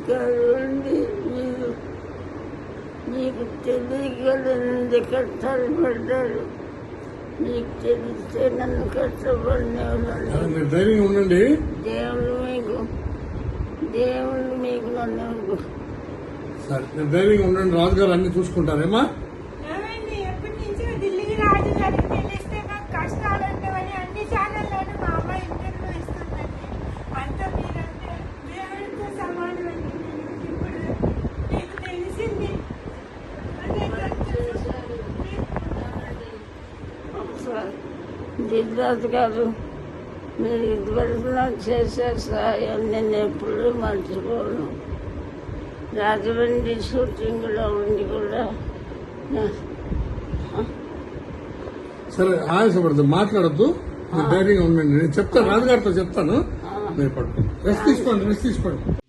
నమస్కారం. మీకు తెలియగలనంత కష్టాలు పడ్డాడు. మీకు తెలిస్తే నన్ను కష్టపడిన ధైర్యంగా ఉండండి. దేవుడు మీకు నన్ను సరే నేను ధైర్యంగా ఉండండి. రాజుగారు అన్ని చూసుకుంటారేమా? ఎప్పటి నుంచో ఢిల్లీకి రాజుగారికి తెలిస్తే నాకు కష్టాలు ఉండవని అన్ని ఛానల్లోనూ మా అమ్మ ఇంటర్వ్యూ ఇస్తుందండి. అంత మీరంటే దేవుడితో సమానమండి. ఇప్పుడు మీకు తెలిసింది. దిద్దాత్ గారు, మీరు ఇదివరకు నాకు చేసే సహాయం నేను ఎప్పుడూ మర్చిపోను. రాజమండ్రి షూటింగ్లో ఉండి కూడా సరే ఆయాసపడద్దు, మాట్లాడద్దు, ధైర్యంగా ఉండండి. నేను చెప్తాను, రాజుగారితో చెప్తాను. మీరు పడుకోండి, రెస్ట్ తీసుకోండి.